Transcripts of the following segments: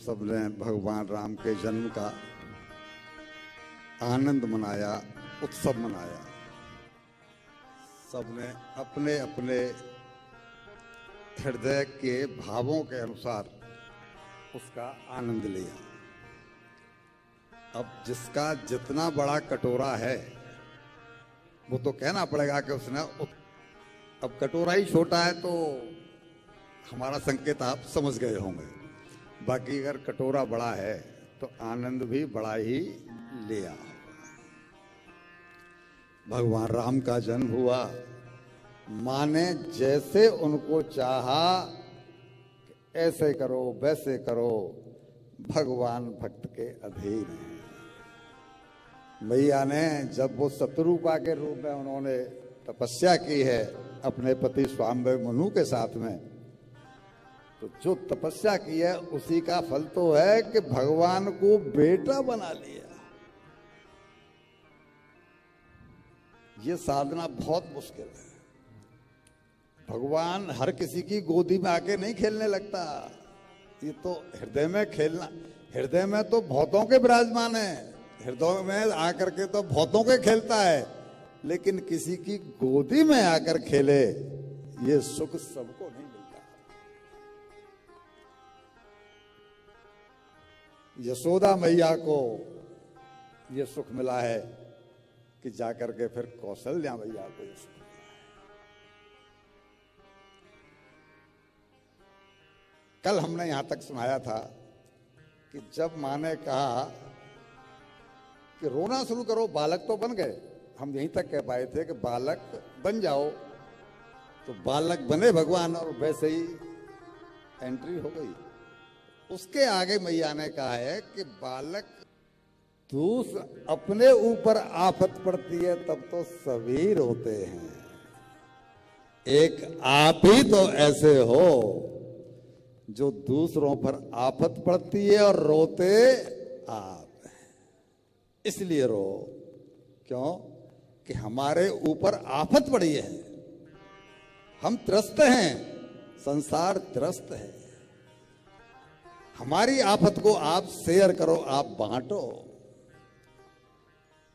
सब ने भगवान राम के जन्म का आनंद मनाया, उत्सव मनाया। सबने अपने अपने हृदय के भावों के अनुसार उसका आनंद लिया। अब जिसका जितना बड़ा कटोरा है वो तो कहना पड़ेगा कि उसने, अब कटोरा ही छोटा है तो हमारा संकेत आप समझ गए होंगे। बाकी अगर कटोरा बड़ा है तो आनंद भी बड़ा ही लिया। भगवान राम का जन्म हुआ, माँ ने जैसे उनको चाहा ऐसे करो वैसे करो, भगवान भक्त के अधीन है। मैया ने जब वो शत्रुपा के रूप में उन्होंने तपस्या की है अपने पति स्वामी मनु के साथ में, तो जो तपस्या की है उसी का फल तो है कि भगवान को बेटा बना लिया। ये साधना बहुत मुश्किल है। भगवान हर किसी की गोदी में आके नहीं खेलने लगता, ये तो हृदय में खेलना। हृदय में तो भौतों के विराजमान है, हृदय में आकर के तो भौतों के खेलता है, लेकिन किसी की गोदी में आकर खेले ये सुख सबको नहीं मिलता। यशोदा मैया को ये सुख मिला है कि जाकर के फिर कौशल्या मैया को ये सुख मिला है। कल हमने यहां तक सुनाया था कि जब मां ने कहा कि रोना शुरू करो, बालक तो बन गए, हम यहीं तक कह पाए थे कि बालक बन जाओ, तो बालक बने भगवान और वैसे ही एंट्री हो गई। उसके आगे मैया ने कहा है कि बालक अपने ऊपर आफत पड़ती है तब तो सभी रोते हैं, एक आप ही तो ऐसे हो जो दूसरों पर आफत पड़ती है और रोते आप हैं। इसलिए रो, क्यों कि हमारे ऊपर आफत पड़ी है, हम त्रस्त हैं, संसार त्रस्त है। हमारी आफत को आप शेयर करो, आप बांटो।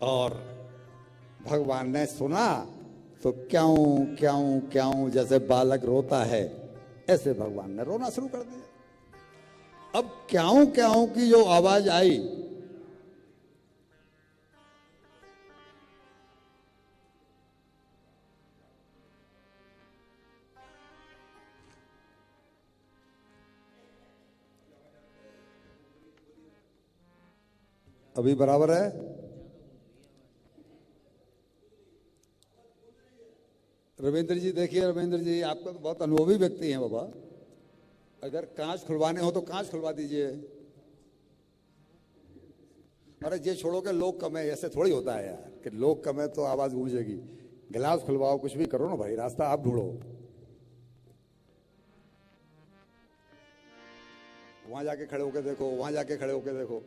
और भगवान ने सुना तो क्यों क्यों क्यों जैसे बालक रोता है ऐसे भगवान ने रोना शुरू कर दिया। अब क्यों क्यों की जो आवाज आई, अभी बराबर है? रविंद्र जी देखिए, रविंद्र जी आपका तो बहुत अनुभवी व्यक्ति हैं बाबा, अगर कांच खुलवाने हो तो कांच खुलवा दीजिए। अरे ये छोड़ो कि लोग कम है, ऐसे थोड़ी होता है यार कि लोग कम है तो आवाज गूंजेगी। गिलास खुलवाओ, कुछ भी करो ना भाई, रास्ता आप ढूंढो। वहां जाके खड़े होके देखो, वहां जाके खड़े होके देखो।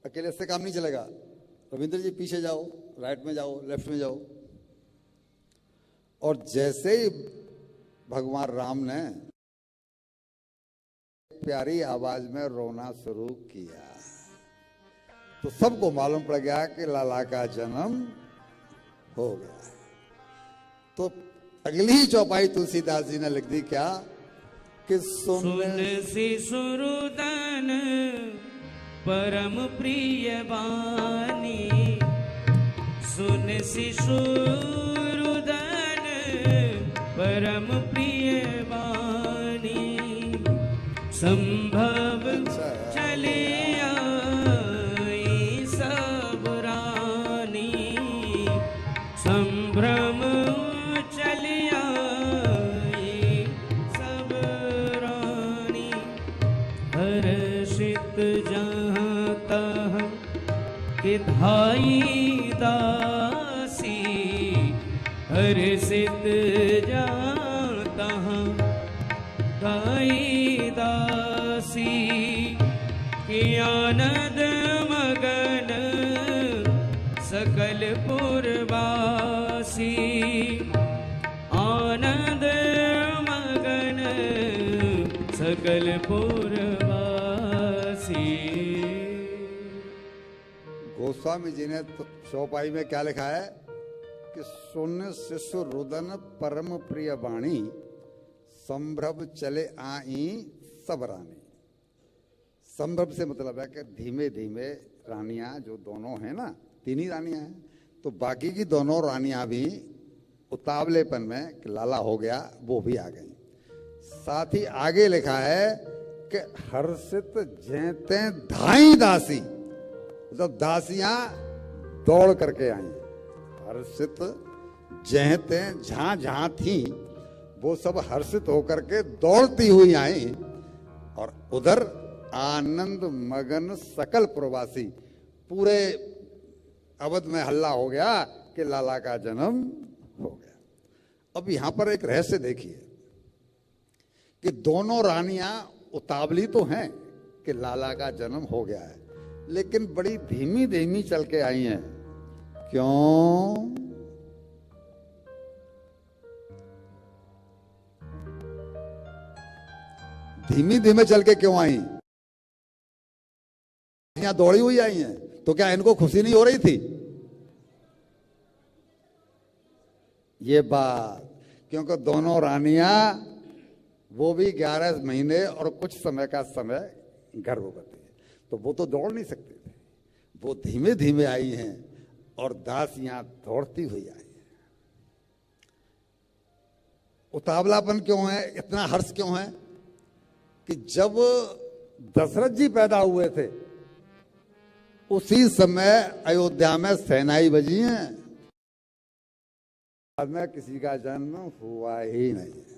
अकेले से काम नहीं चलेगा। रविंद्र जी पीछे जाओ, राइट में जाओ, लेफ्ट में जाओ। और जैसे ही भगवान राम ने प्यारी आवाज में रोना शुरू किया तो सबको मालूम पड़ गया कि लाला का जन्म हो गया। तो अगली ही चौपाई तुलसीदास जी ने लिख दी क्या कि सुन शिशुरुदन परम प्रिय वाणी, सुन शिशुरुदन परम प्रिय वाणी, संभव चले आई सब रानी, संभ्रम चले आई सब रानी, हर्षित जहाँ तहाँ के धाई दासी, हर्षित जहाँ तहाँ धाई दासी, कि आनंद मगन सकल पुरवासी, सकल पुरवासी। गोस्वामी जी ने तो चौपाई में क्या लिखा है कि सुन शिशु रुदन परम प्रिय वाणी, संभ्रम चले आई सब रानी। संभ्रम से मतलब है कि धीमे धीमे रानियां जो दोनों हैं ना, तीन ही रानियां हैं, तो बाकी की दोनों रानियां भी उतावलेपन में कि लाला हो गया वो भी आ गई। साथ ही आगे लिखा है कि हर्षित जैते धाई दासी, मतलब दासियां दौड़ करके आई। हर्षित जहते जहां जहां थी वो सब हर्षित होकर के दौड़ती हुई आई। और उधर आनंद मगन सकल प्रवासी, पूरे अवध में हल्ला हो गया कि लाला का जन्म हो गया। अब यहां पर एक रहस्य देखिए कि दोनों रानियां उतावली तो हैं कि लाला का जन्म हो गया है, लेकिन बड़ी धीमी धीमी चल के आई हैं। क्यों? धीमी धीमे चल के क्यों आई? यहां दौड़ी हुई आई हैं, तो क्या इनको खुशी नहीं हो रही थी? ये बात, क्योंकि दोनों रानियां वो भी 11 महीने और कुछ समय का समय गर्भवती है, तो वो तो दौड़ नहीं सकते थे। वो धीमे धीमे आई हैं और दासियां दौड़ती हुई आई हैं। उतावलापन क्यों है? इतना हर्ष क्यों है कि जब दशरथ जी पैदा हुए थे उसी समय अयोध्या में शहनाई बजी हैं, बाद में किसी का जन्म हुआ ही नहीं है।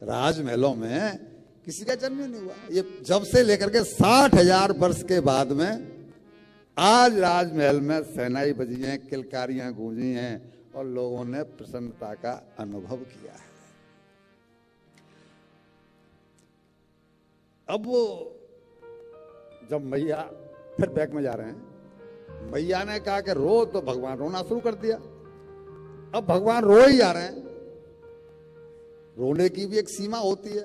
राजमहलों में किसी का जन्म ही नहीं हुआ। ये जब से लेकर के 60,000 वर्ष के बाद में आज राजमहल में शहनाई बजी हैं, किलकारियां गूंजी हैं और लोगों ने प्रसन्नता का अनुभव किया है। अब वो जब मैया फिर बैक में जा रहे हैं, मैया ने कहा कि रो, तो भगवान रोना शुरू कर दिया। अब भगवान रो ही जा रहे हैं, रोने की भी एक सीमा होती है।